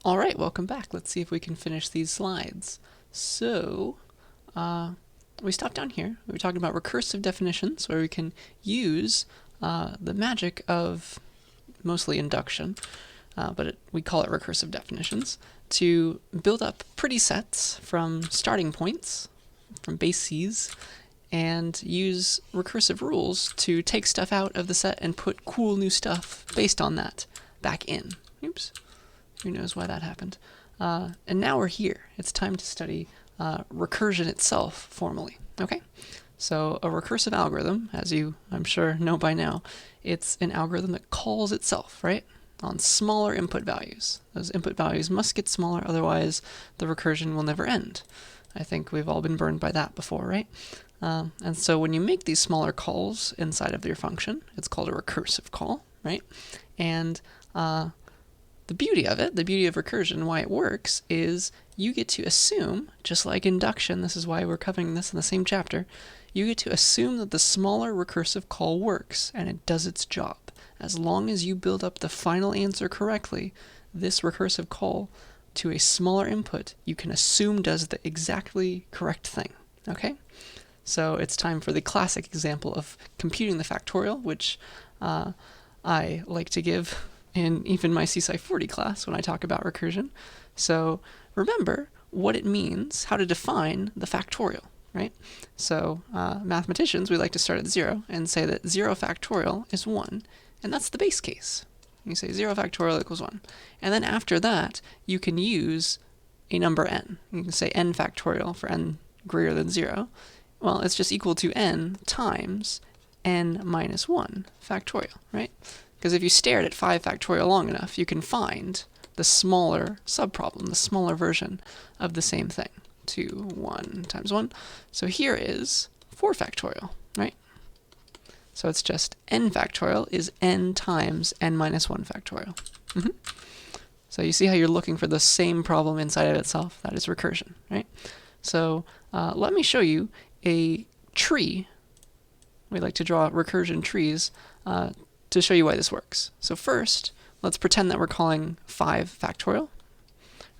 All right, welcome back. Let's see if we can finish these slides. So, we stopped down here. We were talking about recursive definitions, where we can use the magic of mostly induction, but we call it recursive definitions, to build up pretty sets from starting points, from bases, and use recursive rules to take stuff out of the set and put cool new stuff based on that back in. Oops. Who knows why that happened? And now we're here. It's time to study recursion itself formally. Okay? So a recursive algorithm, as you, I'm sure, know by now, it's an algorithm that calls itself, right? On smaller input values. Those input values must get smaller, otherwise the recursion will never end. I think we've all been burned by that before, right? And so when you make these smaller calls inside of your function, it's called a recursive call, right? And the beauty of it, the beauty of recursion, why it works, is you get to assume, just like induction, this is why we're covering this in the same chapter, you get to assume that the smaller recursive call works, and it does its job. As long as you build up the final answer correctly, this recursive call to a smaller input, you can assume does the exactly correct thing, okay? So it's time for the classic example of computing the factorial, which I like to give in even my CSCI 40 class when I talk about recursion. So remember what it means, how to define the factorial, right? So mathematicians, we like to start at 0 and say that 0 factorial is 1, and that's the base case. You say 0 factorial equals 1. And then after that, you can use a number n. You can say n factorial for n greater than 0. Well, it's just equal to n times n minus 1 factorial, right? Because if you stared at 5 factorial long enough, you can find the smaller subproblem, the smaller version of the same thing. 2, 1 times 1. So here is 4 factorial, right? So it's just n factorial is n times n minus 1 factorial. So you see how you're looking for the same problem inside of itself? That is recursion, right? So let me show you a tree. We like to draw recursion trees to show you why this works. So first, let's pretend that we're calling 5 factorial,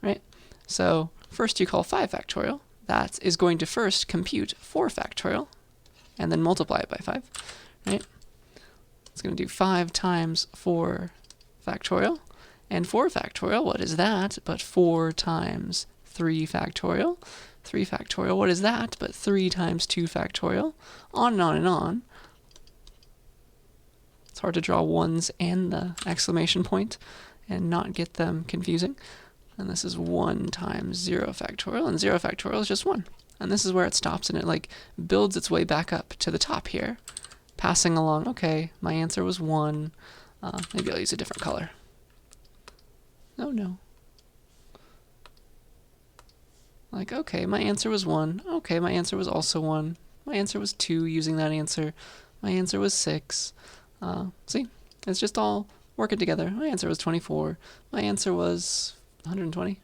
right? So first you call 5 factorial. That is going to first compute 4 factorial, and then multiply it by 5, right? It's going to do 5 times 4 factorial. And 4 factorial, what is that but 4 times 3 factorial? 3 factorial, what is that but 3 times 2 factorial? On and on and on. It's hard to draw ones and the exclamation point and not get them confusing. And this is 1 times 0 factorial, and 0 factorial is just 1. And this is where it stops, and it like builds its way back up to the top here, passing along, okay, my answer was 1. Maybe I'll use a different color. Oh no. Like, okay, my answer was 1. Okay, my answer was also 1. My answer was 2 using that answer. My answer was 6. See, it's just all working together. My answer was 24. My answer was 120,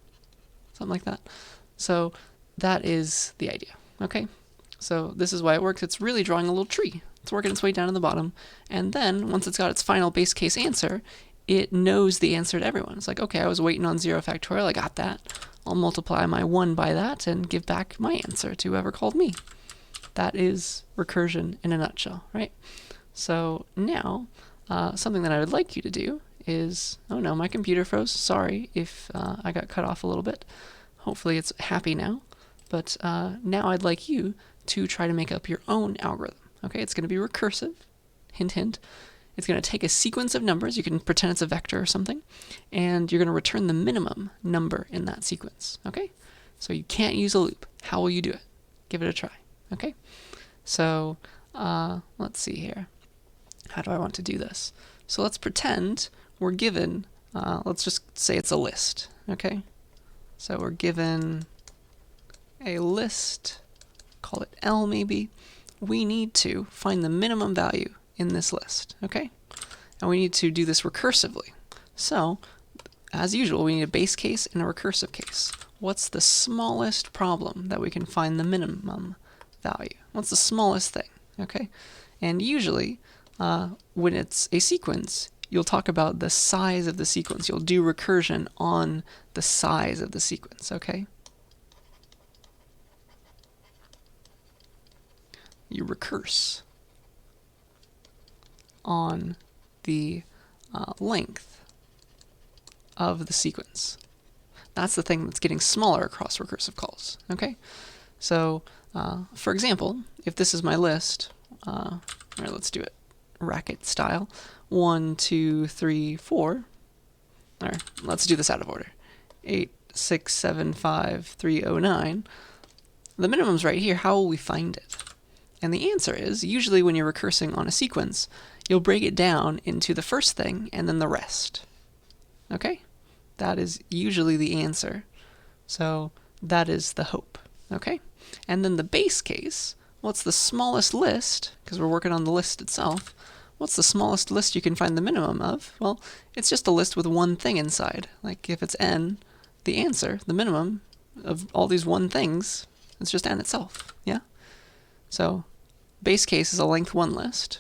something like that. So that is the idea, okay? So this is why it works. It's really drawing a little tree. It's working its way down to the bottom. And then once it's got its final base case answer, it knows the answer to everyone. It's like, okay, I was waiting on 0 factorial. I got that. I'll multiply my 1 by that and give back my answer to whoever called me. That is recursion in a nutshell, right? So now, something that I would like you to do is, oh no, my computer froze. Sorry if I got cut off a little bit. Hopefully it's happy now. But now I'd like you to try to make up your own algorithm. Okay, it's going to be recursive. Hint, hint. It's going to take a sequence of numbers. You can pretend it's a vector or something. And you're going to return the minimum number in that sequence. Okay? So you can't use a loop. How will you do it? Give it a try. Okay? So let's see here. How do I want to do this? So let's pretend we're given, let's just say it's a list, okay? So we're given a list, call it L maybe. We need to find the minimum value in this list, okay? And we need to do this recursively. So, as usual, we need a base case and a recursive case. What's the smallest problem that we can find the minimum value? What's the smallest thing, okay? And usually, when it's a sequence, you'll talk about the size of the sequence. You'll do recursion on the size of the sequence, okay? You recurse on the length of the sequence. That's the thing that's getting smaller across recursive calls, okay? So, for example, if this is my list, all right, let's do it racket style. 1, 2, 3, 4. All right, let's do this out of order. 8, 6, 7, 5, 3, 0, 9. The minimum's right here. How will we find it? And the answer is, usually when you're recursing on a sequence, you'll break it down into the first thing and then the rest. Okay? That is usually the answer. So that is the hope. Okay? And then the base case, what's the smallest list, because we're working on the list itself, what's the smallest list you can find the minimum of? Well, it's just a list with one thing inside. Like if it's n, the answer, the minimum of all these one things, it's just n itself. Yeah? So base case is a length 1 list,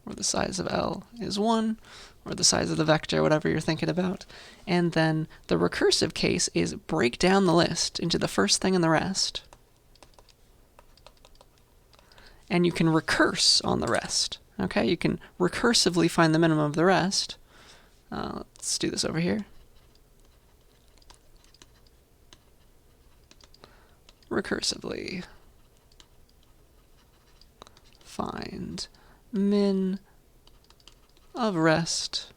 where the size of L is 1, or the size of the vector, whatever you're thinking about. And then the recursive case is break down the list into the first thing and the rest. And you can recurse on the rest. Okay, you can recursively find the minimum of the rest. Let's do this over here. Recursively find min of rest,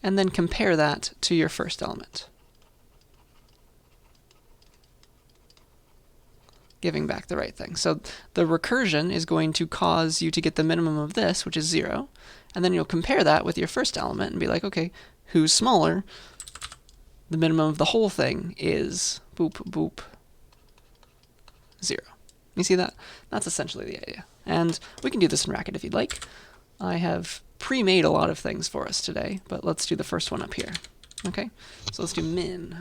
and then compare that to your first element, giving back the right thing. So the recursion is going to cause you to get the minimum of this, which is 0, and then you'll compare that with your first element and be like, okay, who's smaller? The minimum of the whole thing is boop, boop, 0. You see that? That's essentially the idea. And we can do this in Racket if you'd like. I have pre-made a lot of things for us today, but let's do the first one up here. Okay? So let's do min.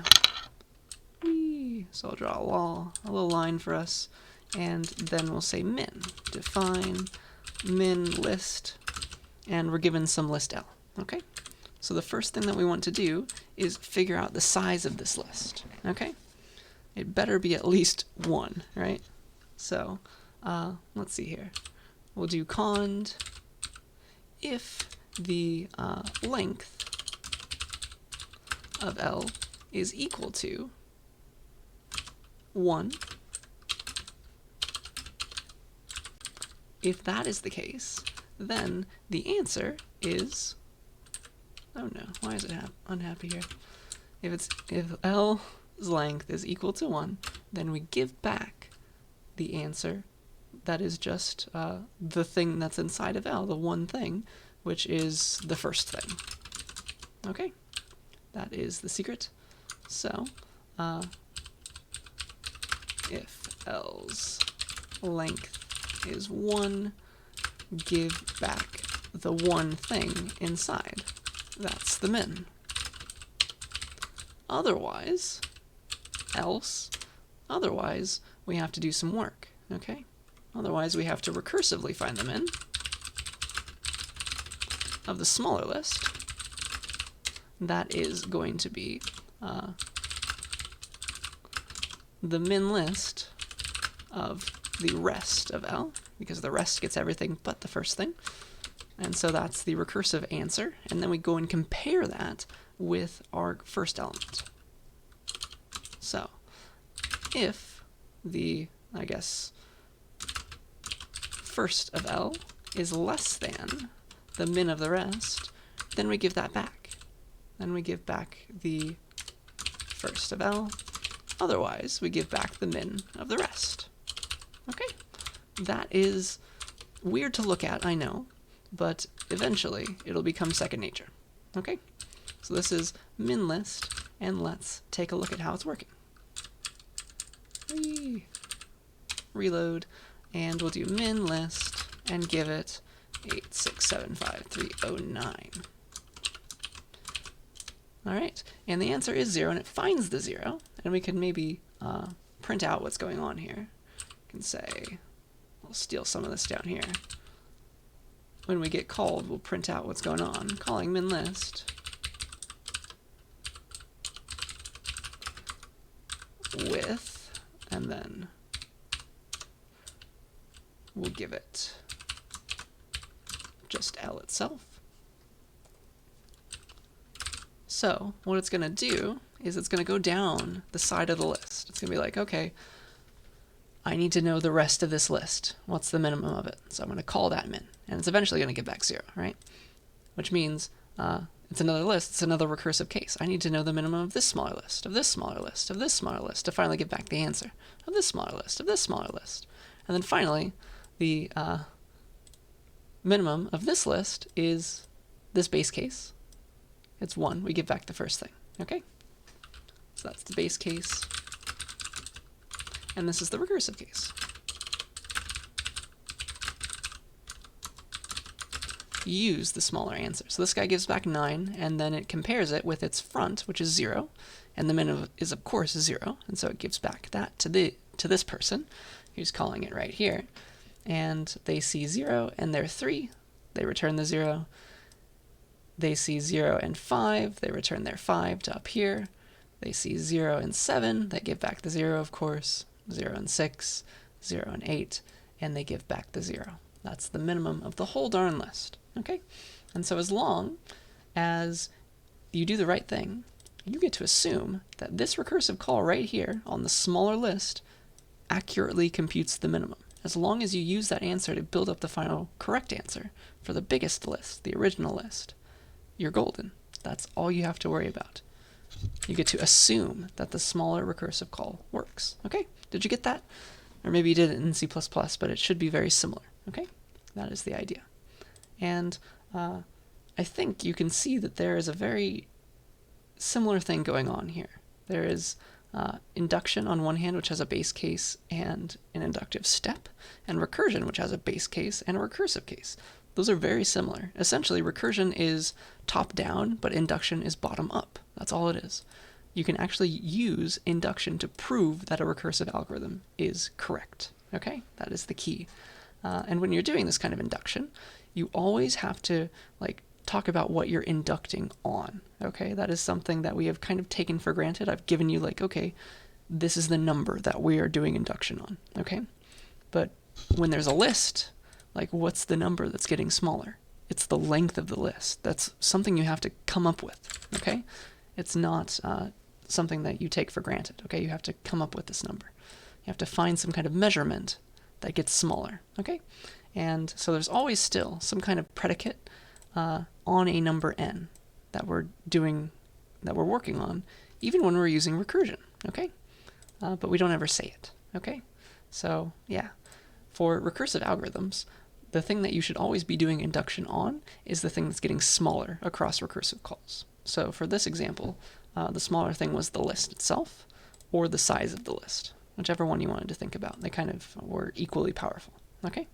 Whee. So I'll draw a little line for us, and then we'll say min. Define min list, and we're given some list L. Okay? So the first thing that we want to do is figure out the size of this list. Okay? It better be at least 1, right? So let's see here. We'll do cond if the length of L is equal to 1. If that is the case, then the answer is, oh no, why is it unhappy here? If L's length is equal to 1, then we give back the answer that is just the thing that's inside of L, the one thing, which is the first thing. Okay? That is the secret. So, if L's length is 1, give back the one thing inside. That's the min. Otherwise, we have to do some work, okay? Otherwise, we have to recursively find the min of the smaller list. That is going to be the min list of the rest of L, because the rest gets everything but the first thing. And so that's the recursive answer. And then we go and compare that with our first element. So if the, I guess, first of L is less than the min of the rest, then we give that back. Then we give back the first of L. Otherwise, we give back the min of the rest. Okay? That is weird to look at, I know, but eventually it'll become second nature. Okay? So this is min list, and let's take a look at how it's working. Whee! Reload, and we'll do min list and give it 8675309. All right, and the answer is 0, and it finds the 0, and we can maybe print out what's going on here. We can say I'll steal some of this down here. When we get called, we'll print out what's going on. Calling min list with, and then we'll give it just L itself. So what it's going to do is it's going to go down the side of the list. It's going to be like, okay, I need to know the rest of this list. What's the minimum of it? So I'm going to call that min, and it's eventually going to give back 0, right? Which means it's another list. It's another recursive case. I need to know the minimum of this smaller list, of this smaller list, of this smaller list to finally get back the answer, of this smaller list, of this smaller list. And then finally, the minimum of this list is this base case. It's 1. We give back the first thing. Okay? So that's the base case. And this is the recursive case. Use the smaller answer. So this guy gives back 9, and then it compares it with its front, which is 0, and the minimum is of course 0, and so it gives back that to this person who's calling it right here. And they see 0 and they're 3, they return the 0. They see 0 and 5, they return their 5 to up here. They see 0 and 7, they give back the 0, of course. 0 and 6, 0 and 8, and they give back the 0. That's the minimum of the whole darn list. Okay? And so as long as you do the right thing, you get to assume that this recursive call right here on the smaller list accurately computes the minimum. As long as you use that answer to build up the final correct answer for the biggest list, the original list, you're golden. That's all you have to worry about. You get to assume that the smaller recursive call works. Okay? Did you get that? Or maybe you did it in C++, but it should be very similar. Okay? That is the idea. And I think you can see that there is a very similar thing going on here. There is induction on one hand, which has a base case and an inductive step, and recursion, which has a base case and a recursive case. Those are very similar. Essentially, recursion is top-down, but induction is bottom-up. That's all it is. You can actually use induction to prove that a recursive algorithm is correct. Okay? That is the key. And when you're doing this kind of induction, you always have to talk about what you're inducting on. Okay? That is something that we have kind of taken for granted. I've given you okay, this is the number that we are doing induction on. Okay? But when there's a list, what's the number that's getting smaller? It's the length of the list. That's something you have to come up with, okay? It's not something that you take for granted, okay? You have to come up with this number. You have to find some kind of measurement that gets smaller, okay? And so there's always still some kind of predicate on a number n that we're working on, even when we're using recursion, okay? But we don't ever say it, okay? So, yeah. For recursive algorithms, the thing that you should always be doing induction on is the thing that's getting smaller across recursive calls. So for this example, the smaller thing was the list itself or the size of the list, whichever one you wanted to think about. They kind of were equally powerful. Okay?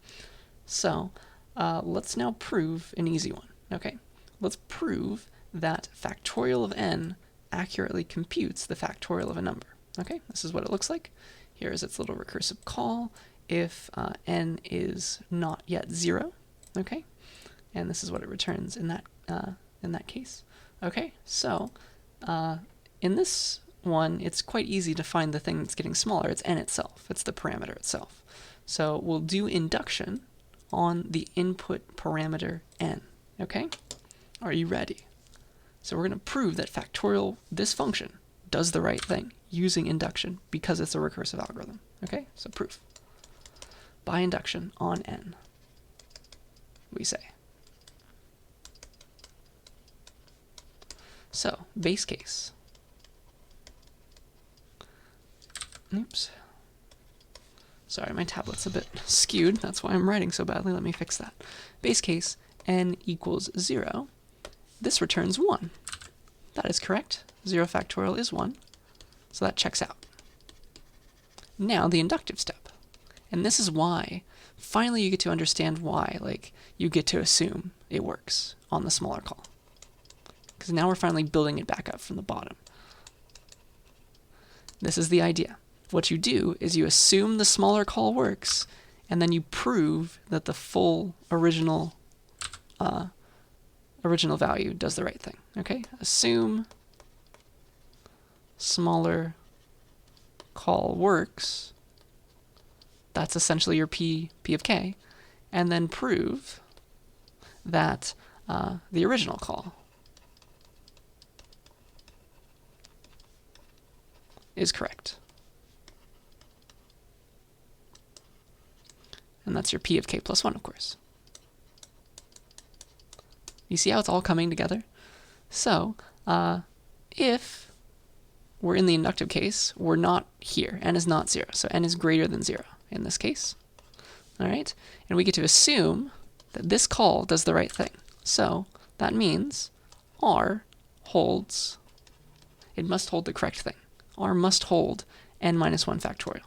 So let's now prove an easy one. Okay? Let's prove that factorial of n accurately computes the factorial of a number. Okay? This is what it looks like. Here is its little recursive call. If n is not yet 0, okay, and this is what it returns in that case. Okay, so in this one, it's quite easy to find the thing that's getting smaller. It's n itself. It's the parameter itself. So we'll do induction on the input parameter n. Okay, are you ready? So we're going to prove that factorial, this function, does the right thing using induction because it's a recursive algorithm. Okay, so proof. By induction on n, we say. So, base case. Oops. Sorry, my tablet's a bit skewed. That's why I'm writing so badly. Let me fix that. Base case, n equals 0. This returns 1. That is correct. 0 factorial is 1. So that checks out. Now, the inductive step. And this is why, finally you get to understand why, you get to assume it works on the smaller call. Because now we're finally building it back up from the bottom. This is the idea. What you do is you assume the smaller call works, and then you prove that the full original value does the right thing. Okay, assume smaller call works. That's essentially your P of k, and then prove that the original call is correct. And that's your P of k plus 1, of course. You see how it's all coming together? So, if we're in the inductive case, we're not here. N is not 0, so n is greater than 0 in this case. All right? And we get to assume that this call does the right thing. So that means R holds, it must hold the correct thing. R must hold n minus 1 factorial.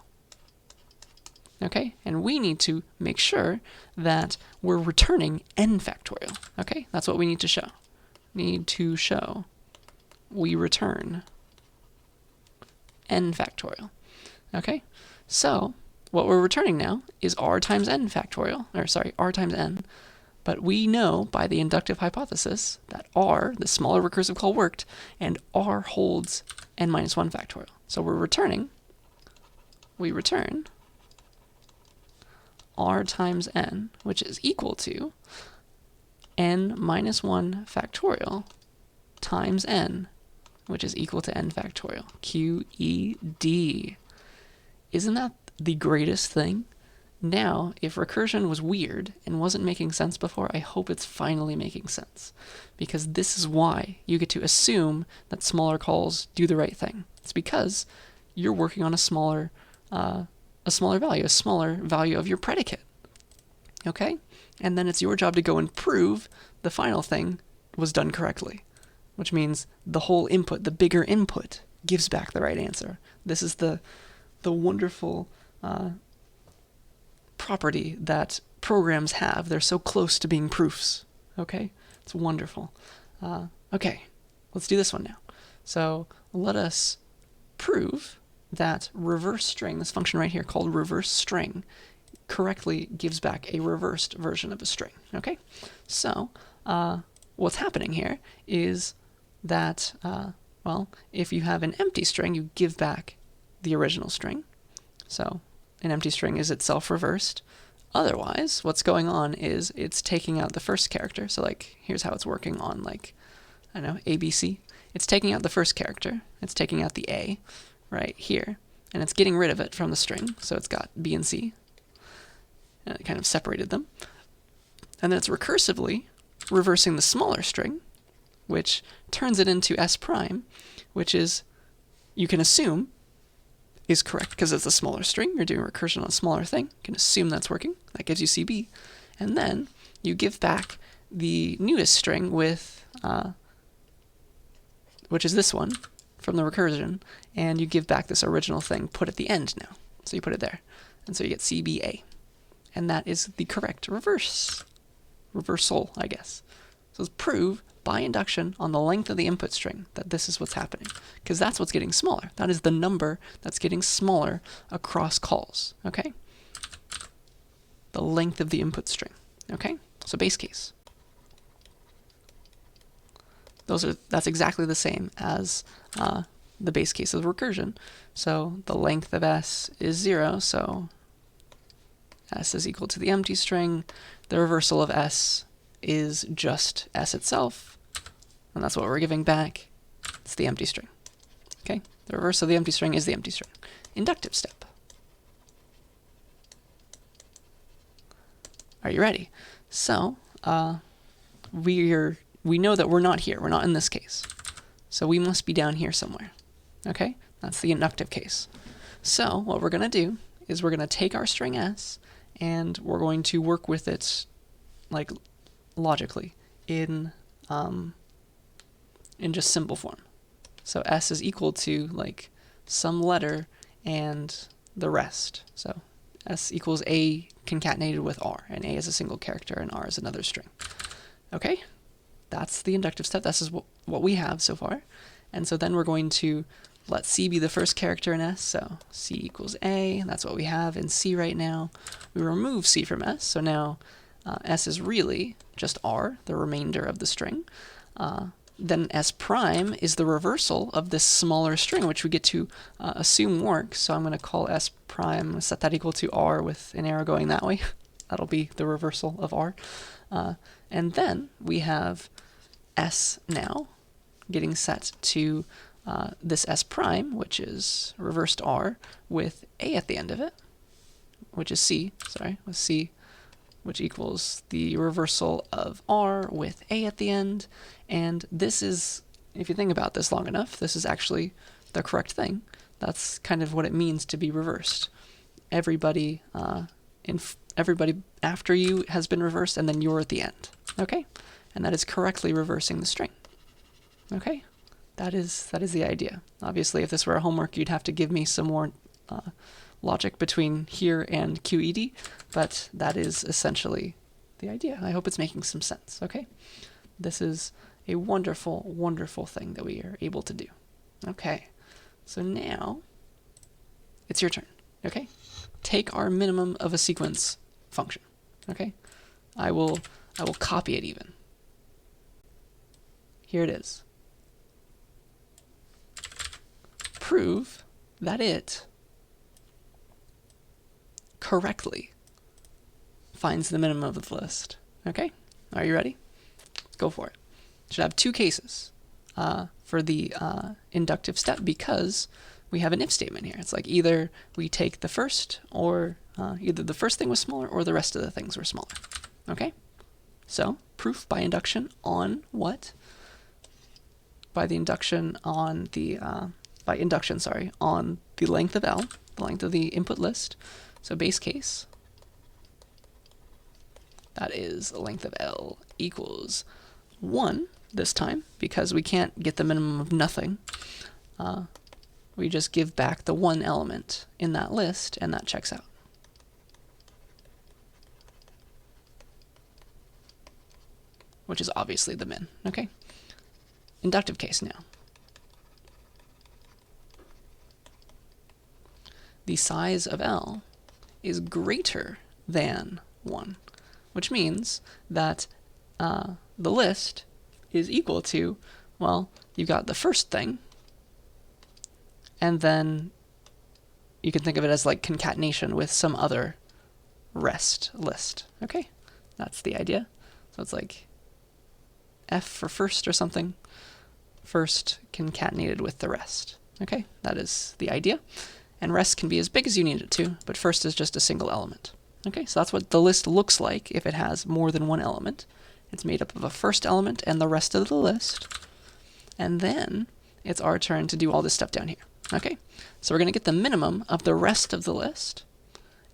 Okay? And we need to make sure that we're returning n factorial. Okay? That's what we need to show. We return n factorial. Okay? So what we're returning now is r times n factorial, or sorry, r times n. But we know by the inductive hypothesis that r, the smaller recursive call, worked, and r holds n minus 1 factorial. So we return r times n, which is equal to n minus 1 factorial times n, which is equal to n factorial. QED. Isn't that the greatest thing? Now, if recursion was weird and wasn't making sense before, I hope it's finally making sense. Because this is why you get to assume that smaller calls do the right thing. It's because you're working on a smaller value of your predicate. Okay? And then it's your job to go and prove the final thing was done correctly. Which means the whole input, the bigger input, gives back the right answer. This is the wonderful property that programs have. They're so close to being proofs. Okay? It's wonderful. Okay, let's do this one now. So let us prove that ReverseString, this function right here called ReverseString, correctly gives back a reversed version of a string. Okay? So what's happening here is that, well, if you have an empty string, you give back the original string. So an empty string is itself reversed. Otherwise, what's going on is it's taking out the first character. So like, here's how it's working on like, I don't know, ABC. It's taking out the first character. It's taking out the A right here. And it's getting rid of it from the string. So it's got B and C. And it kind of separated them. And then it's recursively reversing the smaller string, which turns it into S prime, which is, you can assume, is correct because it's a smaller string. You're doing recursion on a smaller thing. You can assume that's working. That gives you CB. And then you give back the newest string with, which is this one from the recursion, and you give back this original thing put at the end now. So you put it there. And so you get CBA. And that is the correct reversal, I guess. So let's prove by induction on the length of the input string that this is what's happening. Because that's what's getting smaller. That is the number that's getting smaller across calls. Okay? The length of the input string. Okay? So base case. That's exactly the same as the base case of recursion. So the length of S is 0, so S is equal to the empty string. The reversal of S is just S itself, and that's what we're giving back. It's the empty string. Okay? The reverse of the empty string is the empty string. Inductive step. Are you ready? So, we know that we're not here. We're not in this case. So we must be down here somewhere. Okay? That's the inductive case. So what we're going to do is we're going to take our string S, and we're going to work with it like logically in just simple form. So S is equal to like some letter and the rest. So S equals A concatenated with R, and A is a single character and R is another string. Okay? That's the inductive step. This is what we have so far. And so then we're going to let C be the first character in S, so C equals A, that's what we have in C right now. We remove C from S, so now S is really just R, the remainder of the string. Then S prime is the reversal of this smaller string, which we get to assume works. So I'm going to call S prime, set that equal to R with an arrow going that way. That'll be the reversal of R. And then we have S now getting set to this S prime, which is reversed R, with A at the end of it, which is C, with C, which equals the reversal of R with A at the end. And this is, if you think about this long enough, this is actually the correct thing. That's kind of what it means to be reversed. Everybody everybody after you has been reversed, and then you're at the end. Okay? And that is correctly reversing the string. Okay? That is the idea. Obviously, if this were a homework, you'd have to give me some more logic between here and QED, but that is essentially the idea. I hope it's making some sense. Okay? This is a wonderful, wonderful thing that we are able to do. Okay, so now it's your turn. Okay, take our minimum of a sequence function. Okay, I will copy it even. Here it is. Prove that it correctly finds the minimum of the list. Okay, are you ready? Let's go for it. Should have two cases for the inductive step, because we have an if statement here. It's like either we take the first, or either the first thing was smaller or the rest of the things were smaller. Okay? So, proof by induction on what? By the induction on the, on the length of L, the length of the input list. So base case, that is the length of L equals 1 this time, because we can't get the minimum of nothing. We just give back the one element in that list, and that checks out. Which is obviously the min. Okay? Inductive case now. The size of L is greater than 1, which means that the list is equal to, well, you got the first thing, and then you can think of it as like concatenation with some other rest list. Okay, that's the idea. So it's like F for first or something, first concatenated with the rest. Okay, that is the idea. And rest can be as big as you need it to, but first is just a single element. Okay, so that's what the list looks like if it has more than one element. It's made up of a first element and the rest of the list. And then it's our turn to do all this stuff down here. Okay, so we're going to get the minimum of the rest of the list,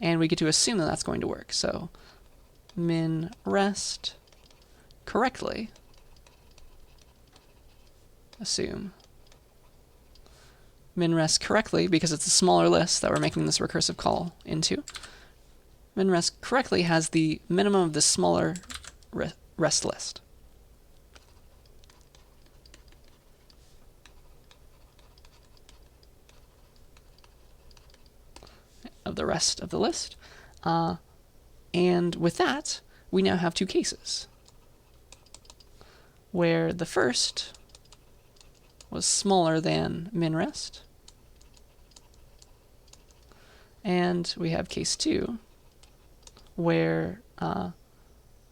and we get to assume that that's going to work. So min rest correctly assume min rest correctly, because it's a smaller list that we're making this recursive call into. Min rest correctly has the minimum of the smaller rest list. Of the rest of the list. And with that, we now have two cases, where the first was smaller than min rest, and we have case 2, where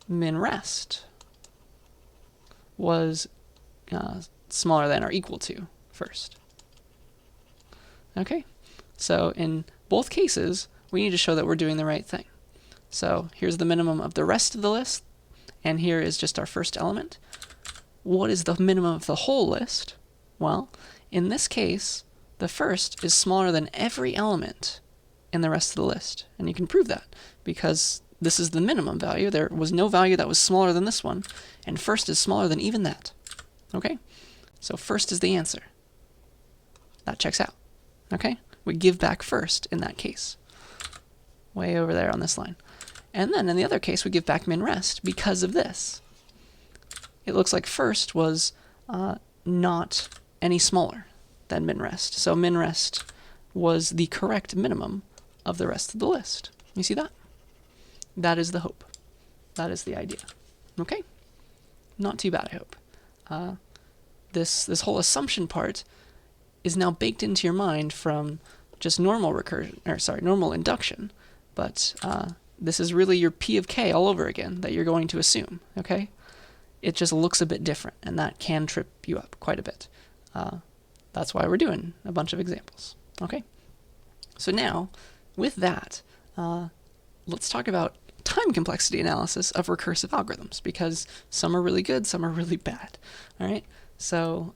min rest was smaller than or equal to first. Okay, so in both cases, we need to show that we're doing the right thing. So here's the minimum of the rest of the list, and here is just our first element. What is the minimum of the whole list? Well, in this case, the first is smaller than every element in the rest of the list. And you can prove that, because this is the minimum value. There was no value that was smaller than this one, and first is smaller than even that. Okay? So first is the answer. That checks out. Okay? We give back first in that case. Way over there on this line. And then in the other case, we give back min rest because of this. It looks like first was not any smaller than minrest. So minrest was the correct minimum of the rest of the list. You see that? That is the hope. That is the idea. Okay? Not too bad, I hope. This whole assumption part is now baked into your mind from just normal normal induction, but this is really your P of K all over again that you're going to assume, okay? It just looks a bit different, and that can trip you up quite a bit. That's why we're doing a bunch of examples, okay? So now, with that, let's talk about time complexity analysis of recursive algorithms, because some are really good, some are really bad, all right? So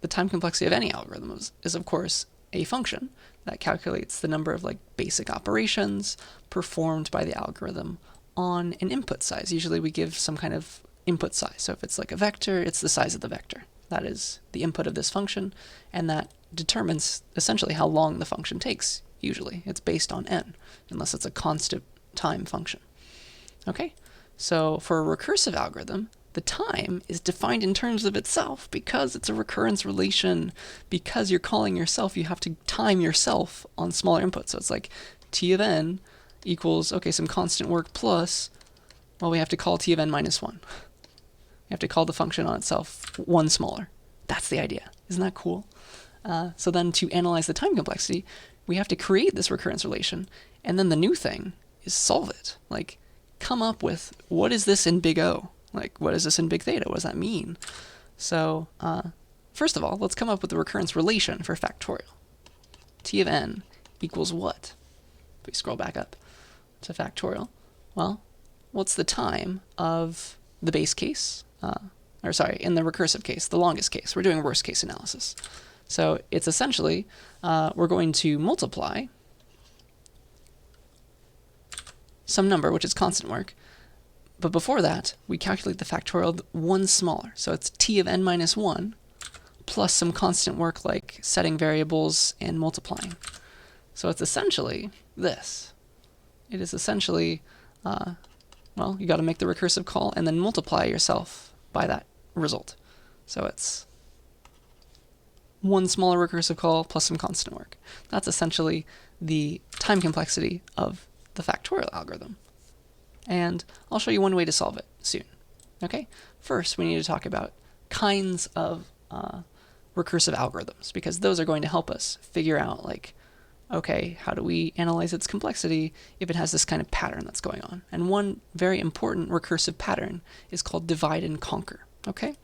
the time complexity of any algorithm is of course a function that calculates the number of basic operations performed by the algorithm on an input size. Usually we give some kind of input size. So if it's like a vector, it's the size of the vector. That is the input of this function, and that determines essentially how long the function takes. Usually it's based on n, unless it's a constant time function. Okay, so for a recursive algorithm, the time is defined in terms of itself because it's a recurrence relation. Because you're calling yourself, you have to time yourself on smaller inputs. So it's like t of n equals, okay, some constant work plus, well, we have to call t of n minus 1. You have to call the function on itself one smaller. That's the idea. Isn't that cool? So then to analyze the time complexity, we have to create this recurrence relation, and then the new thing is solve it. Like, come up with, what is this in big O? Like, what is this in big theta? What does that mean? So, first of all, let's come up with the recurrence relation for factorial. T of n equals what? If we scroll back up to factorial, well, what's the time of the base case? In the recursive case, the longest case. We're doing worst case analysis. So it's essentially, we're going to multiply some number, which is constant work. But before that, we calculate the factorial one smaller. So it's t of n minus 1 plus some constant work like setting variables and multiplying. So it's essentially this. It is essentially, well, you got to make the recursive call and then multiply yourself by that result. So it's one smaller recursive call plus some constant work. That's essentially the time complexity of the factorial algorithm. And I'll show you one way to solve it soon. Okay? First, we need to talk about kinds of recursive algorithms, because those are going to help us figure out, like, okay, how do we analyze its complexity if it has this kind of pattern that's going on? And one very important recursive pattern is called divide and conquer. Okay?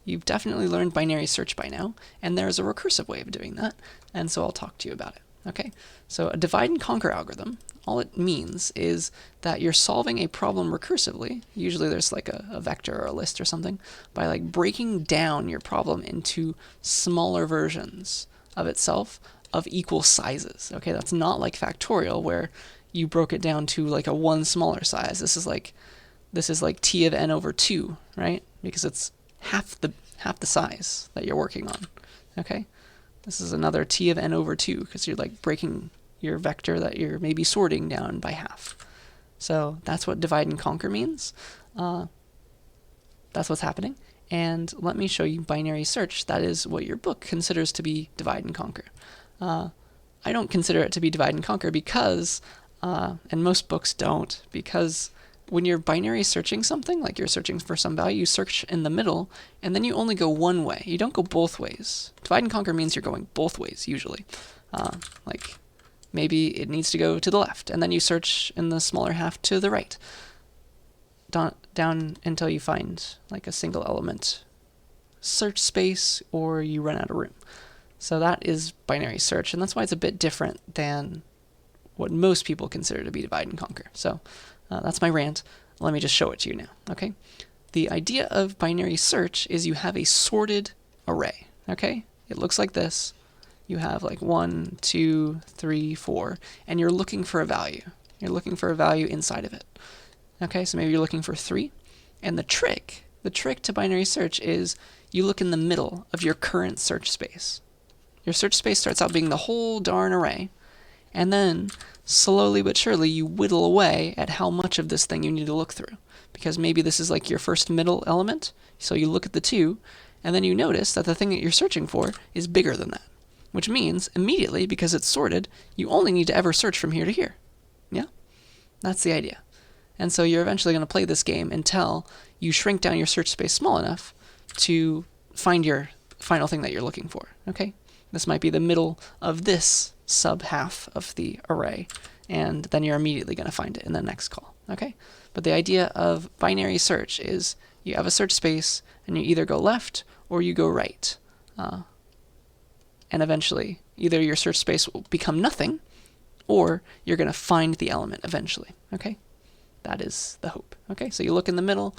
You've definitely learned binary search by now, and there's a recursive way of doing that, and so I'll talk to you about it. Okay? So a divide and conquer algorithm, all it means is that you're solving a problem recursively. Usually there's like a vector or a list or something, by like breaking down your problem into smaller versions of itself of equal sizes. Okay, that's not like factorial where you broke it down to like a one smaller size. This is like t of n over 2, right? Because it's half the size that you're working on. Okay? This is another t of n over 2 because you're like breaking your vector that you're maybe sorting down by half. So that's what divide and conquer means. That's what's happening. And let me show you binary search. That is what your book considers to be divide and conquer. I don't consider it to be divide and conquer because, and most books don't, because when you're binary searching something, like you're searching for some value, you search in the middle, and then you only go one way. You don't go both ways. Divide and conquer means you're going both ways, usually. Like, maybe it needs to go to the left, and then you search in the smaller half to the right, down until you find like a single element search space, or you run out of room. So that is binary search, and that's why it's a bit different than what most people consider to be divide and conquer. So that's my rant. Let me just show it to you now, okay? The idea of binary search is you have a sorted array, okay? It looks like this. You have like 1, 2, 3, 4, and you're looking for a value. You're looking for a value inside of it. Okay, so maybe you're looking for 3, and the trick to binary search is you look in the middle of your current search space. Your search space starts out being the whole darn array, and then slowly but surely you whittle away at how much of this thing you need to look through. Because maybe this is like your first middle element, so you look at the 2, and then you notice that the thing that you're searching for is bigger than that. which means immediately, because it's sorted, you only need to ever search from here to here. Yeah? That's the idea. And so you're eventually going to play this game until you shrink down your search space small enough to find your final thing that you're looking for. Okay? This might be the middle of this sub half of the array, and then you're immediately going to find it in the next call. Okay? But the idea of binary search is you have a search space, and you either go left or you go right. And eventually, either your search space will become nothing, or you're going to find the element eventually. Okay? That is the hope. Okay? So you look in the middle.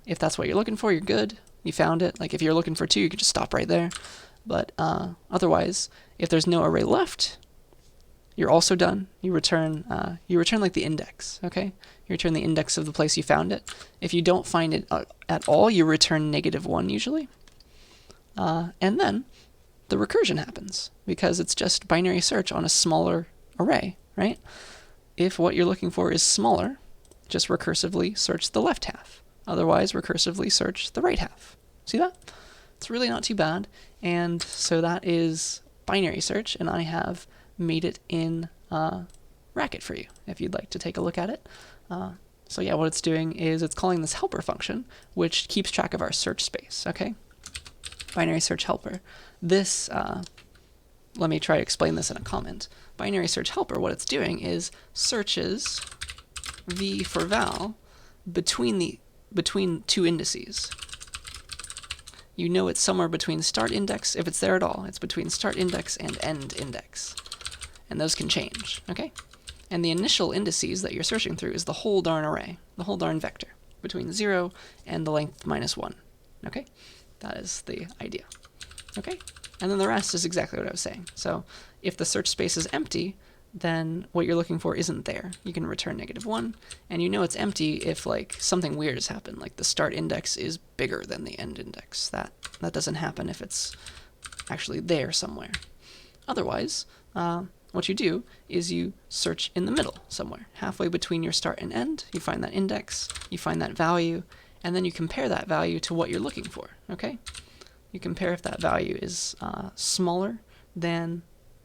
If that's what you're looking for, you're good. You found it. Like if you're looking for 2, you can just stop right there. But otherwise, if there's no array left, you're also done. You return like the index. Okay? You return the index of the place you found it. If you don't find it at all, you return -1 usually. And then the recursion happens because it's just binary search on a smaller array, right? If what you're looking for is smaller, just recursively search the left half. Otherwise, recursively search the right half. See that? It's really not too bad. And so that is binary search, and I have made it in Racket for you if you'd like to take a look at it. So yeah, what it's doing is it's calling this helper function, which keeps track of our search space, okay? Binary search helper. This, let me try to explain this in a comment. Binary search helper, what it's doing is searches v for val between 2 indices. You know it's somewhere between start index, if it's there at all, it's between start index and end index. And those can change, okay? And the initial indices that you're searching through is the whole darn array, the whole darn vector, between 0 and the length -1, okay? That is the idea, okay? And then the rest is exactly what I was saying. So if the search space is empty, then what you're looking for isn't there. You can return -1, and you know it's empty if like something weird has happened, like the start index is bigger than the end index. That doesn't happen if it's actually there somewhere. Otherwise, what you do is you search in the middle somewhere, halfway between your start and end. You find that index, you find that value, and then you compare that value to what you're looking for, okay? You compare if that value is smaller than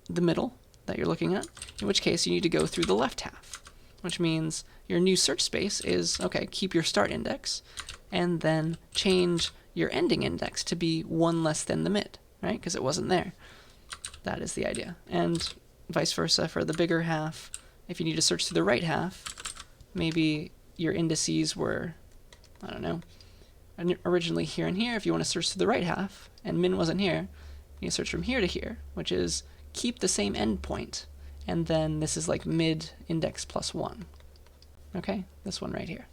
the middle that you're looking at, in which case you need to go through the left half, which means your new search space is, okay, keep your start index, and then change your ending index to be 1 less than the mid, right? Because it wasn't there. That is the idea. And vice versa for the bigger half. If you need to search through the right half, maybe your indices were, I don't know, originally here and here. If you want to search through the right half, and min wasn't here, you search from here to here, which is keep the same endpoint, and then this is like mid index +1. Okay, this one right here.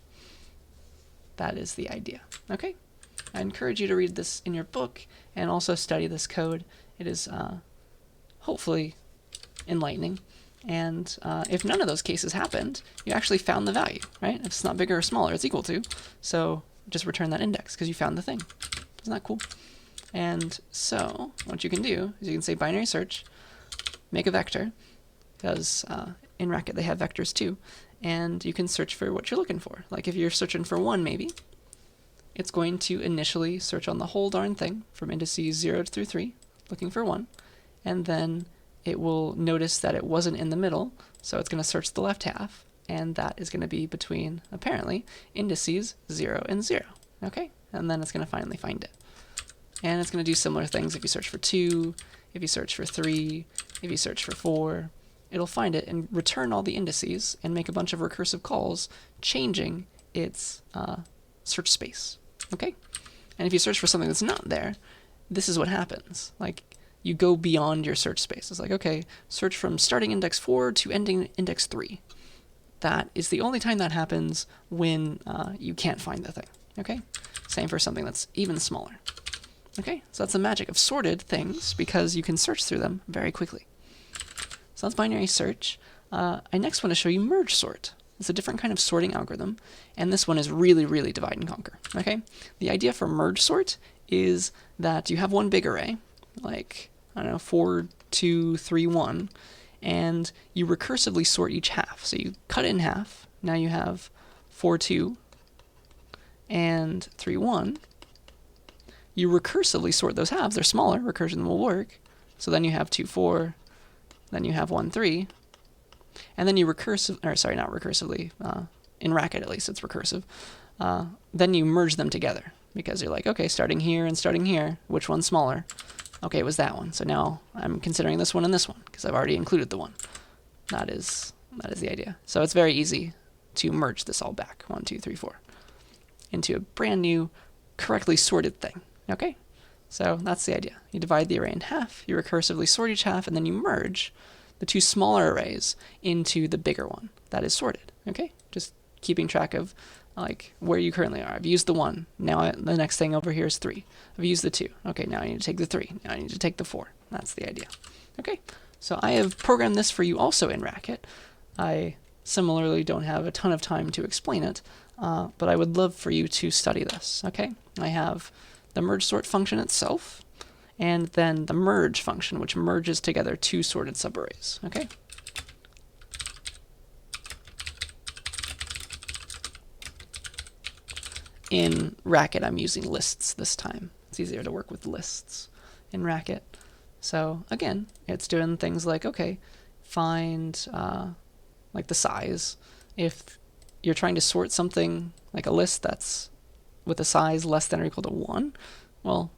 That is the idea. Okay, I encourage you to read this in your book and also study this code. It is hopefully enlightening. And if none of those cases happened, you actually found the value, right? If it's not bigger or smaller, it's equal to. So just return that index because you found the thing. Isn't that cool? And so what you can do is you can say binary search, make a vector, because in Racket they have vectors too, and you can search for what you're looking for. Like if you're searching for 1 maybe, it's going to initially search on the whole darn thing from indices 0 through 3, looking for 1, and then it will notice that it wasn't in the middle, so it's going to search the left half, and that is going to be between, apparently, indices 0 and 0, okay? And then it's going to finally find it. And it's going to do similar things if you search for 2, if you search for 3, if you search for 4. It'll find it and return all the indices and make a bunch of recursive calls, changing its search space, okay? And if you search for something that's not there, this is what happens. Like, you go beyond your search space. It's like, okay, search from starting index 4 to ending index 3. That is the only time that happens when you can't find the thing, okay? Same for something that's even smaller. Okay, so that's the magic of sorted things, because you can search through them very quickly. So that's binary search. I next want to show you Mergesort. It's a different kind of sorting algorithm, and this one is really, really divide and conquer, okay? The idea for Mergesort is that you have one big array, like, I don't know, 4, 2, 3, 1, and you recursively sort each half. So you cut it in half. Now you have 4, 2, and 3, 1. You recursively sort those halves. They're smaller. Recursion will work. So then you have 2, 4, then you have 1, 3, and then you not recursively, in Racket at least it's recursive, then you merge them together, because you're like, okay, starting here and starting here, which one's smaller? Okay, it was that one. So now I'm considering this one and this one, because I've already included the one. That is the idea. So it's very easy to merge this all back, 1, 2, 3, 4, into a brand new, correctly sorted thing. Okay? So that's the idea. You divide the array in half, you recursively sort each half, and then you merge the two smaller arrays into the bigger one that is sorted. Okay? Just keeping track of like where you currently are. I've used the 1. Now the next thing over here is 3. I've used the 2. Okay, now I need to take the 3. Now I need to take the 4. That's the idea. Okay? So I have programmed this for you also in Racket. I similarly don't have a ton of time to explain it, but I would love for you to study this. Okay? I have the merge sort function itself, and then the merge function, which merges together two sorted subarrays. Okay? In Racket, I'm using lists this time. It's easier to work with lists in Racket. So again, it's doing things like, okay, find like the size. If you're trying to sort something like a list that's with a size less than or equal to 1, well,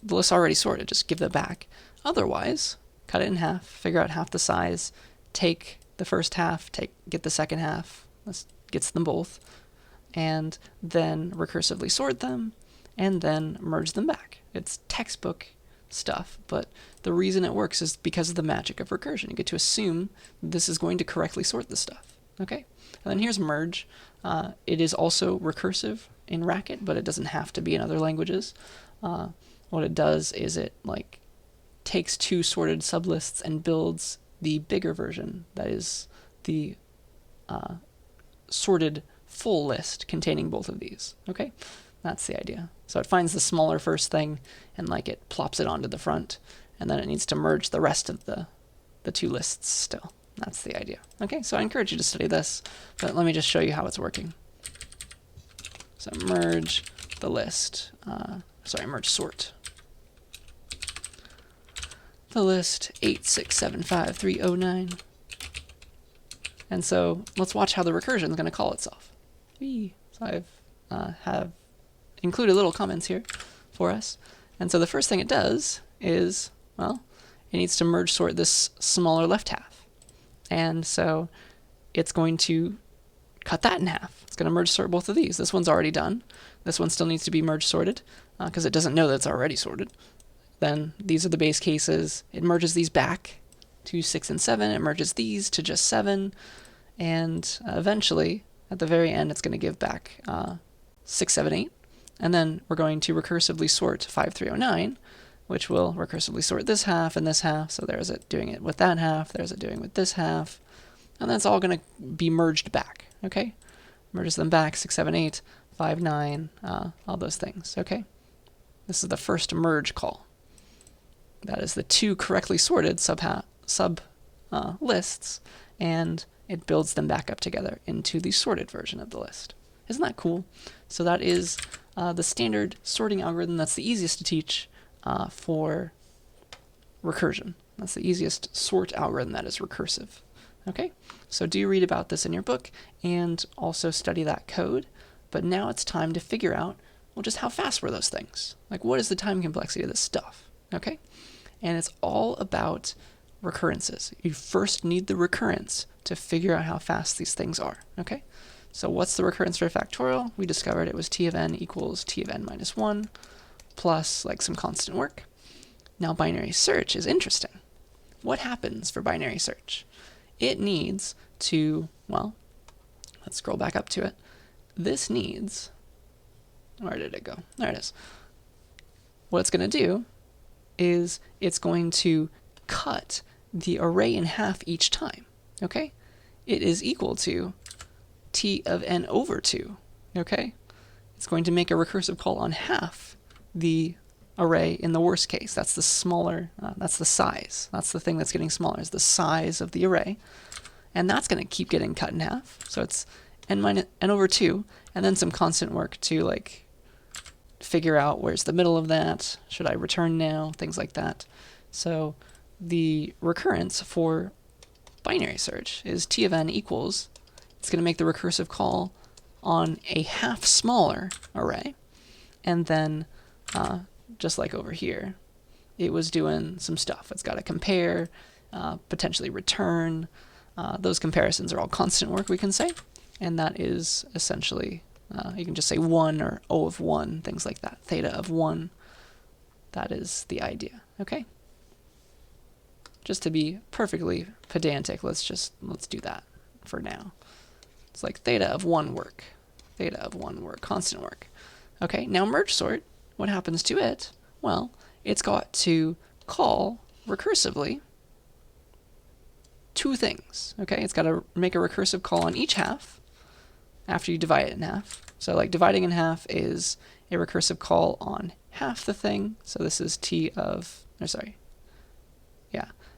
the list's already sorted, just give that back. Otherwise, cut it in half, figure out half the size, take the first half, get the second half, this gets them both, and then recursively sort them, and then merge them back. It's textbook stuff, but the reason it works is because of the magic of recursion. You get to assume this is going to correctly sort the stuff. Okay? And then here's merge. It is also recursive in Racket, but it doesn't have to be in other languages. What it does is it like takes two sorted sublists and builds the bigger version that is the sorted full list containing both of these. Okay? That's the idea. So it finds the smaller first thing and like it plops it onto the front, and then it needs to merge the rest of the two lists still. That's the idea. Okay, so I encourage you to study this, but let me just show you how it's working. So merge the list, merge sort. The list 8675309. And so let's watch how the recursion is going to call itself. So I've have included little comments here for us. And so the first thing it does is, well, it needs to merge sort this smaller left half. And so it's going to cut that in half. It's going to merge sort both of these. This one's already done. This one still needs to be merge sorted because it doesn't know that it's already sorted. Then these are the base cases. It merges these back to 6 and 7. It merges these to just 7. And eventually, at the very end, it's going to give back 6, 7, 8. And then we're going to recursively sort 5309, which will recursively sort this half and this half. So there's it doing it with that half. There's it doing with this half. And that's all going to be merged back. Okay? Merges them back, 6, 7, 8, 5, 9, all those things. Okay? This is the first merge call. That is the two correctly sorted lists, and it builds them back up together into the sorted version of the list. Isn't that cool? So that is the standard sorting algorithm that's the easiest to teach for recursion. That's the easiest sort algorithm that is recursive. Okay? So do read about this in your book and also study that code. But now it's time to figure out, well, just how fast were those things? Like, what is the time complexity of this stuff? Okay? And it's all about recurrences. You first need the recurrence to figure out how fast these things are. Okay? So what's the recurrence for a factorial? We discovered it was t of n equals t of n minus 1 plus like some constant work. Now binary search is interesting. What happens for binary search? It needs to, well, let's scroll back up to it. This needs, where did it go? There it is. What it's going to do is it's going to cut the array in half each time. Okay? It is equal to t of n over 2. Okay? It's going to make a recursive call on half the array in the worst case. That's the smaller, that's the size. That's the thing that's getting smaller, is the size of the array. And that's going to keep getting cut in half. So it's n over 2, and then some constant work to like figure out where's the middle of that. Should I return now? Things like that. So the recurrence for binary search is t of n equals, it's going to make the recursive call on a half smaller array, and then just like over here, it was doing some stuff. It's got to compare, potentially return. Those comparisons are all constant work, we can say, and that is essentially, you can just say 1 or O of 1, things like that, theta of 1. That is the idea, okay? Just to be perfectly pedantic, let's do that for now. It's like theta of 1 work, theta of 1 work, constant work. Okay, now Mergesort, what happens to it? Well, it's got to call recursively two things, okay? It's got to make a recursive call on each half after you divide it in half. So like dividing in half is a recursive call on half the thing. So this is t of,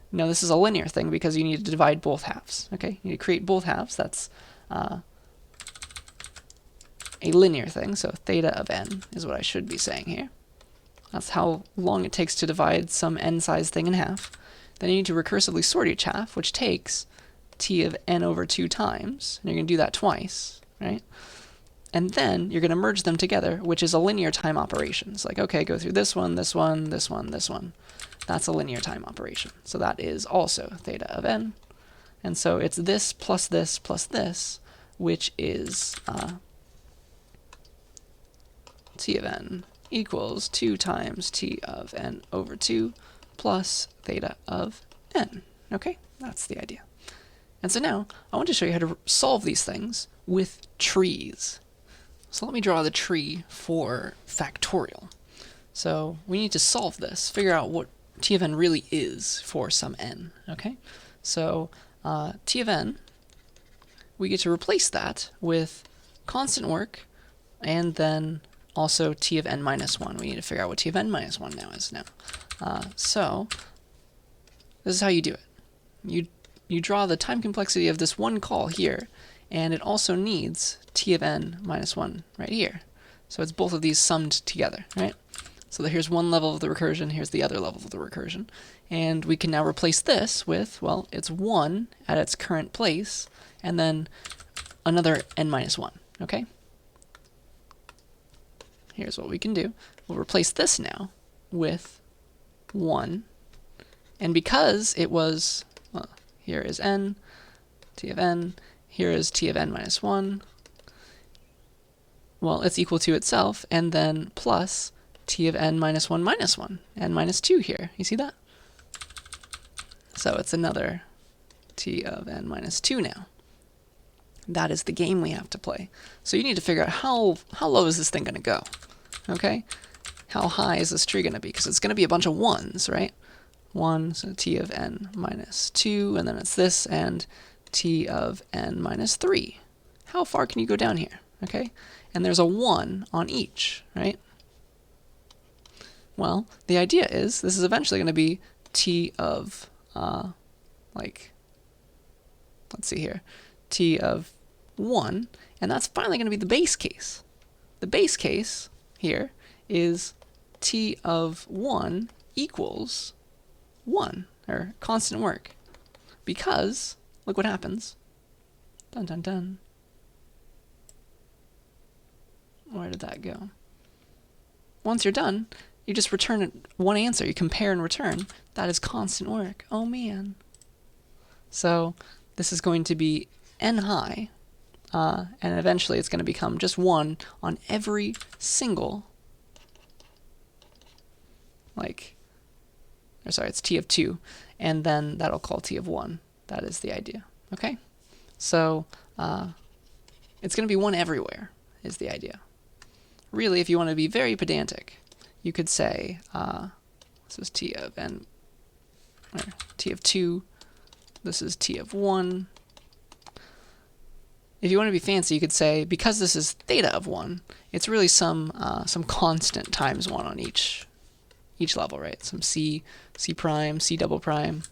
no, this is a linear thing because you need to divide both halves, okay? You need to create both halves. That's a linear thing, so theta of n is what I should be saying here. That's how long it takes to divide some n-sized thing in half. Then you need to recursively sort each half, which takes t of n over 2 times, and you're going to do that twice, right? And then you're going to merge them together, which is a linear time operation. It's like, okay, go through this one, this one, this one, this one. That's a linear time operation. So that is also theta of n. And so it's this plus this plus this, which is t of n equals 2 times t of n over 2 plus theta of n. Okay, that's the idea. And so now I want to show you how to solve these things with trees. So let me draw the tree for factorial. So we need to solve this, figure out what t of n really is for some n. Okay, so t of n, we get to replace that with constant work, and then also t of n minus 1. We need to figure out what t of n minus 1 now is now. So this is how you do it. You draw the time complexity of this one call here, and it also needs t of n minus 1 right here. So it's both of these summed together, right? So here's one level of the recursion, here's the other level of the recursion. And we can now replace this with, well, it's 1 at its current place, and then another n minus 1, okay? Here's what we can do. We'll replace this now with 1. And because it was, well, here is n, t of n, here is t of n minus 1. Well, it's equal to itself, and then plus t of n minus 1 minus 1, n minus 2 here. You see that? So it's another t of n minus 2 now. That is the game we have to play. So you need to figure out how low is this thing going to go, okay? How high is this tree going to be? Because it's going to be a bunch of 1s, right? 1, so t of n minus 2, and then it's this, and t of n minus 3. How far can you go down here, okay? And there's a 1 on each, right? Well, the idea is this is eventually going to be t of, let's see here, t of 1, and that's finally going to be the base case. The base case here is t of 1 equals 1, or constant work, because, look what happens. Dun dun dun. Where did that go? Once you're done, you just return one answer. You compare and return. That is constant work. Oh man. So this is going to be n high, and eventually it's going to become just 1 on every single, it's t of 2, and then that'll call t of 1. That is the idea. Okay? So it's going to be 1 everywhere is the idea. Really, if you want to be very pedantic, you could say, this is t of n, or t of 2, this is t of 1. If you want to be fancy, you could say, because this is theta of 1, it's really some constant times 1 on each level, right? Some c prime, c double prime.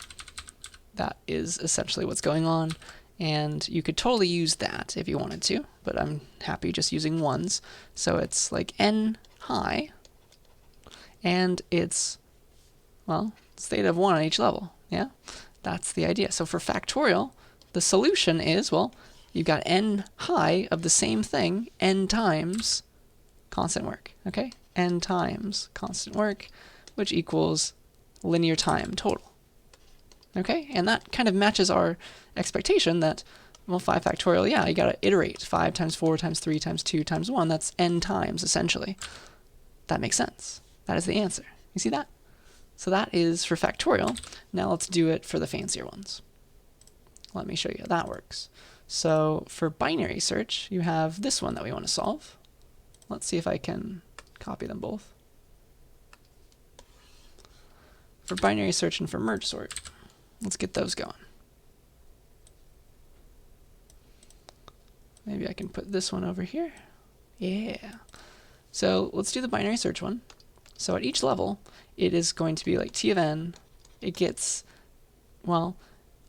That is essentially what's going on. And you could totally use that if you wanted to, but I'm happy just using 1s. So it's like n high, and it's theta of 1 on each level, Yeah, that's the idea. So for factorial, the solution is, well, you've got n high of the same thing, n times constant work, okay? N times constant work, which equals linear time total. Okay, and that kind of matches our expectation that, well, 5 factorial, yeah, you gotta iterate. 5 times 4 times 3 times 2 times 1, that's n times, essentially. That makes sense. That is the answer. You see that? So that is for factorial. Now let's do it for the fancier ones. Let me show you how that works. So for binary search, you have this one that we want to solve. Let's see if I can copy them both. For binary search and for Mergesort, let's get those going. Maybe I can put this one over here. Yeah. So let's do the binary search one. So at each level, it is going to be like t of n. It gets, well,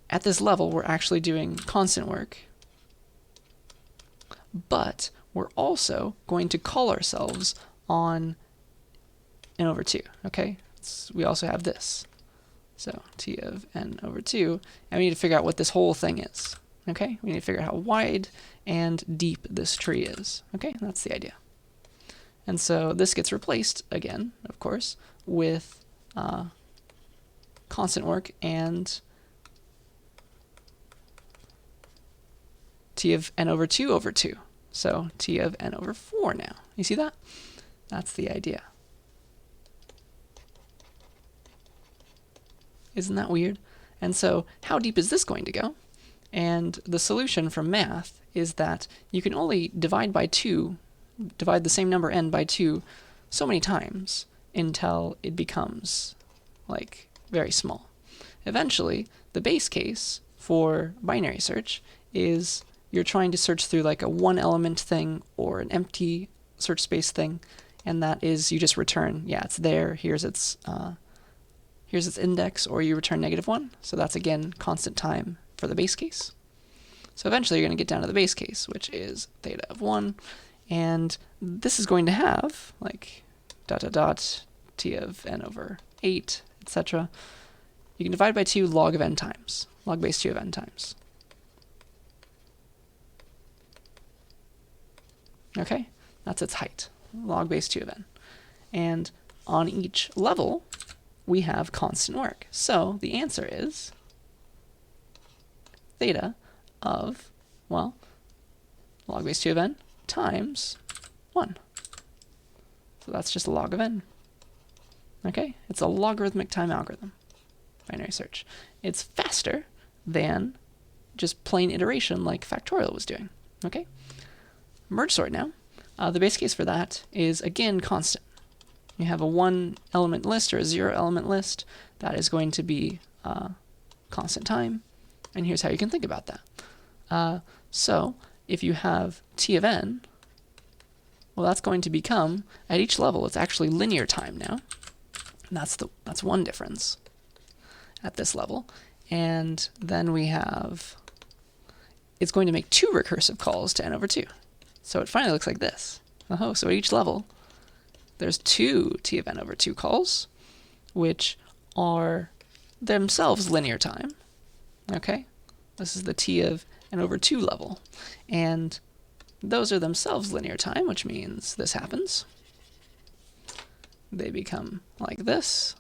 at this level, we're actually doing constant work. But we're also going to call ourselves on n over 2, okay? We also have this. So t of n over 2, and we need to figure out what this whole thing is, okay? We need to figure out how wide and deep this tree is, okay? That's the idea. And so this gets replaced again, of course, with constant work and t of n over 2 over 2. So t of n over 4 now. You see that? That's the idea. Isn't that weird? And so how deep is this going to go? And the solution from math is that you can only divide the same number n by 2 so many times until it becomes like very small. Eventually, the base case for binary search is you're trying to search through like a one element thing or an empty search space thing, and that is you just return, yeah, it's there, here's its index, or you return -1. So that's again constant time for the base case. So eventually you're going to get down to the base case, which is theta of 1, and this is going to have like ... t of n over 8, etc. You can divide by 2 log of n times, log base 2 of n times. Okay, that's its height, log base 2 of n. And on each level, we have constant work. So the answer is theta of, well, log base 2 of n times 1. So that's just a log of n. Okay, it's a logarithmic time algorithm, binary search. It's faster than just plain iteration like Factorial was doing. Okay, Mergesort now. The base case for that is again constant. You have a 1 element list or a 0 element list. That is going to be constant time. And here's how you can think about that. So if you have t of n, well, that's going to become, at each level, it's actually linear time now. And that's one difference at this level. And then we have, it's going to make 2 recursive calls to n over 2. So it finally looks like this. Oh, so at each level, there's 2 t of n over 2 calls, which are themselves linear time. Okay? This is the t of n over 2 level. And those are themselves linear time, which means this happens. They become like this.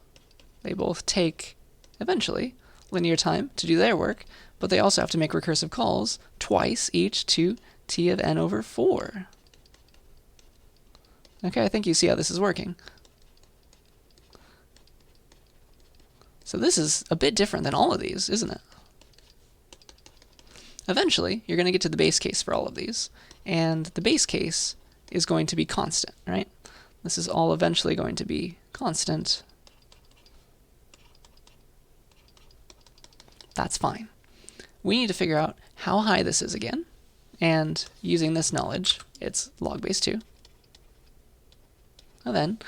They both take, eventually, linear time to do their work, but they also have to make recursive calls twice each to t of n over 4. Okay, I think you see how this is working. So this is a bit different than all of these, isn't it? Eventually, you're going to get to the base case for all of these, and the base case is going to be constant, right? This is all eventually going to be constant. That's fine. We need to figure out how high this is again, and using this knowledge, it's log base 2. And then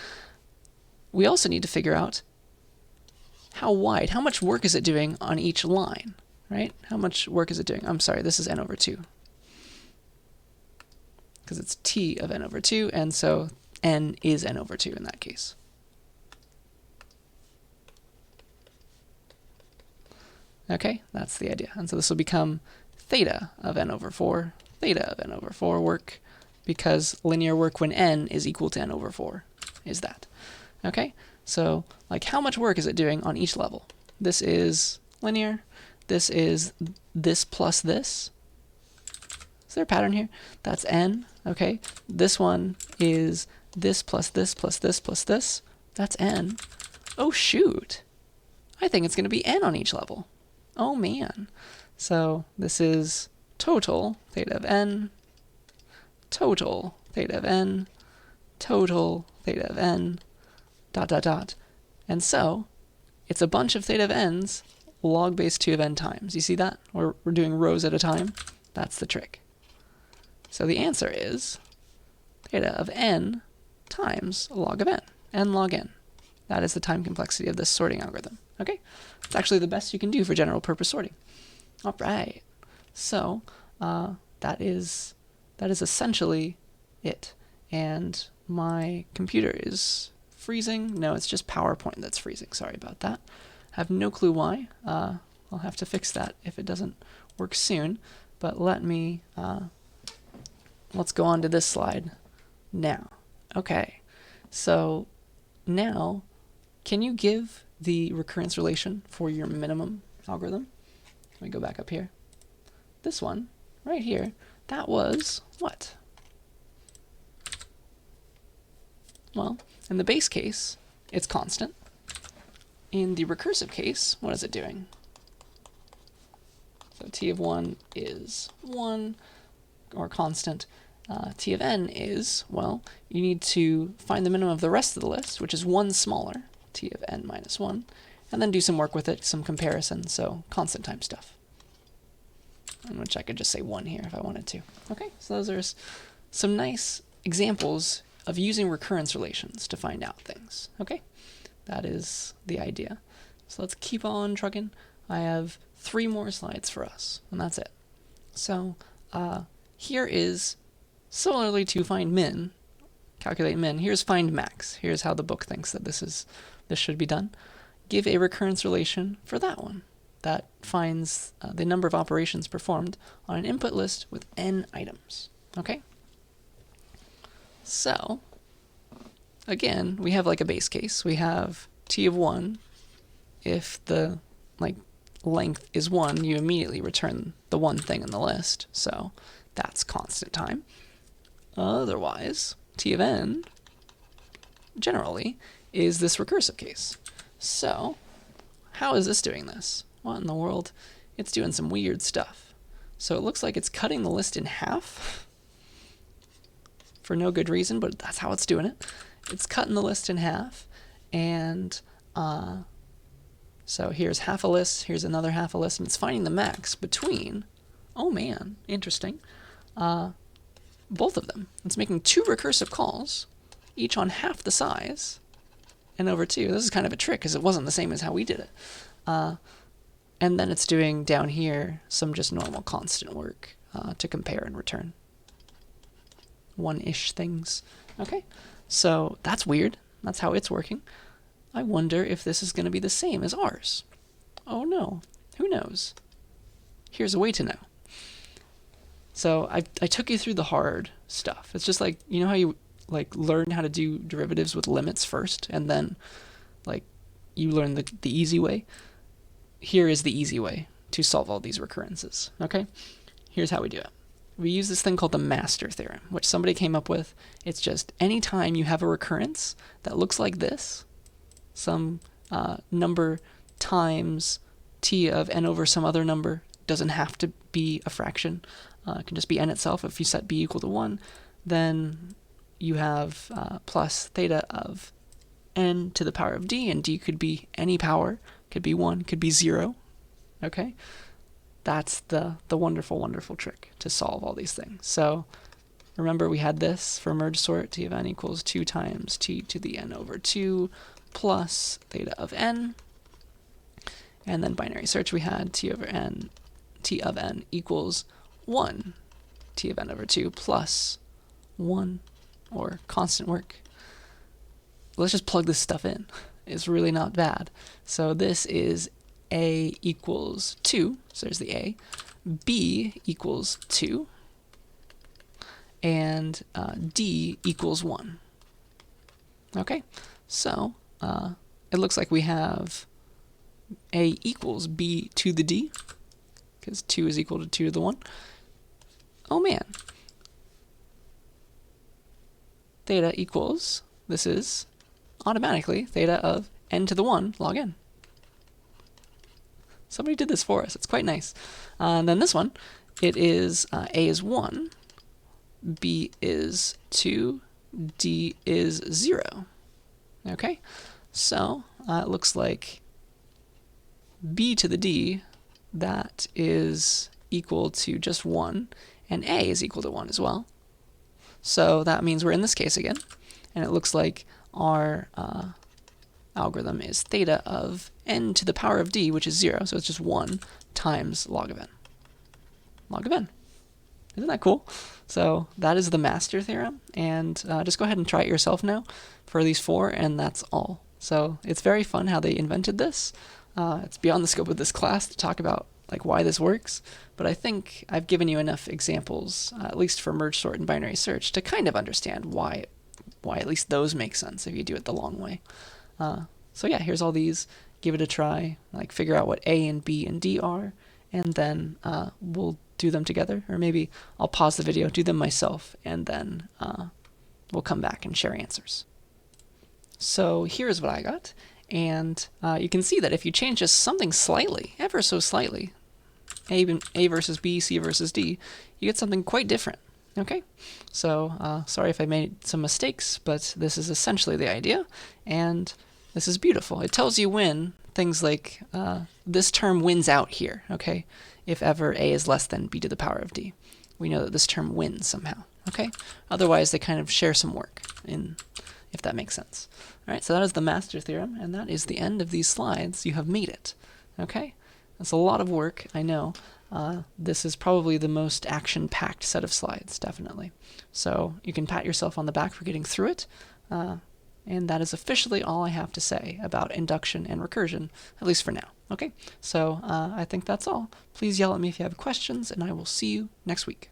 we also need to figure out how wide, how much work is it doing on each line, right? How much work is it doing? I'm sorry, this is n over 2. Because it's t of n over 2, and so n is n over 2 in that case. Okay, that's the idea. And so this will become theta of n over 4, theta of n over 4 work, because linear work when n is equal to n over 4 is that. Okay, so like how much work is it doing on each level? This is linear, this is this plus this. Is there a pattern here? That's n, okay? This one is this plus this plus this plus this. That's n. Oh shoot! I think it's going to be n on each level. Oh man. So this is total theta of n, total theta of n, total theta of n, dot dot dot. And so it's a bunch of theta of n's log base 2 of n times. You see that? We're doing rows at a time. That's the trick. So the answer is theta of n times log of n log n. That is the time complexity of this sorting algorithm. Okay? It's actually the best you can do for general purpose sorting. All right. So that is essentially it. And my computer is freezing. No, it's just PowerPoint that's freezing. Sorry about that. I have no clue why. I'll have to fix that if it doesn't work soon. But let's go on to this slide now. Okay. So now, can you give the recurrence relation for your minimum algorithm? Let me go back up here. This one, right here, that was what? Well, in the base case, it's constant. In the recursive case, what is it doing? So t of 1 is 1, or constant. T of n is, well, you need to find the minimum of the rest of the list, which is 1 smaller, t of n minus 1, and then do some work with it, some comparison, so constant time stuff. In which I could just say 1 here if I wanted to. Okay, so those are some nice examples of using recurrence relations to find out things. Okay, that is the idea. So let's keep on trucking. I have 3 more slides for us, and that's it. So here is, similarly to find min, calculate min, here's find max. Here's how the book thinks that this should be done. Give a recurrence relation for that one. That finds the number of operations performed on an input list with n items. Okay? So, again, we have like a base case. We have t of 1. If the length is 1, you immediately return the one thing in the list. So that's constant time. Otherwise, t of n, generally, is this recursive case. So, how is this doing this? What in the world? It's doing some weird stuff. So it looks like it's cutting the list in half for no good reason, but that's how it's doing it. It's cutting the list in half, and so here's half a list, here's another half a list, and it's finding the max between, oh man, interesting, both of them. It's making 2 recursive calls, each on half the size, and over 2. This is kind of a trick, because it wasn't the same as how we did it. And then it's doing down here some just normal constant work to compare and return. 1-ish things. Okay, so that's weird. That's how it's working. I wonder if this is going to be the same as ours. Oh no, who knows? Here's a way to know. So I took you through the hard stuff. It's just like, you know how you learn how to do derivatives with limits first, and then you learn the easy way? Here is the easy way to solve all these recurrences. Okay? Here's how we do it. We use this thing called the Master Theorem, which somebody came up with. It's just any time you have a recurrence that looks like this, some number times t of n over some other number, doesn't have to be a fraction. It can just be n itself. If you set b equal to 1, then you have plus theta of n to the power of d, and d could be any power, could be 1, could be 0. Okay? That's the wonderful, wonderful trick to solve all these things. So remember we had this for Mergesort, t of n equals 2 times t to the n over 2 plus theta of n. And then binary search we had t of n equals 1 t of n over 2 plus 1, or constant work. Let's just plug this stuff in. It's really not bad. So this is A equals 2, so there's the A, B equals 2, and D equals 1. Okay, so it looks like we have A equals B to the D, because 2 is equal to 2 to the 1. Oh man. Theta equals, this is automatically theta of n to the 1 log n. Somebody did this for us. It's quite nice. And then this one, it is A is 1, B is 2, D is 0. Okay, so it looks like B to the D, that is equal to just 1, and A is equal to 1 as well. So that means we're in this case again, and it looks like our algorithm is theta of n to the power of d, which is 0, so it's just 1 times log of n. Log of n. Isn't that cool? So that is the Master Theorem, and just go ahead and try it yourself now for these 4, and that's all. So it's very fun how they invented this. It's beyond the scope of this class to talk about like why this works, but I think I've given you enough examples, at least for merge sort and binary search, to kind of understand why at least those make sense if you do it the long way. So yeah, here's all these. Give it a try. Like figure out what A and B and D are, and then we'll do them together. Or maybe I'll pause the video, do them myself, and then we'll come back and share answers. So here's what I got. And you can see that if you change just something slightly, ever so slightly, A versus B, C versus D, you get something quite different. Okay, so sorry if I made some mistakes, but this is essentially the idea, and this is beautiful. It tells you when things like this term wins out here, okay? If ever A is less than B to the power of D. We know that this term wins somehow, okay? Otherwise, they kind of share some work, if that makes sense. All right, so that is the Master Theorem, and that is the end of these slides. You have made it, okay? That's a lot of work, I know. This is probably the most action-packed set of slides, definitely. So you can pat yourself on the back for getting through it. And that is officially all I have to say about induction and recursion, at least for now. Okay, so I think that's all. Please yell at me if you have questions, and I will see you next week.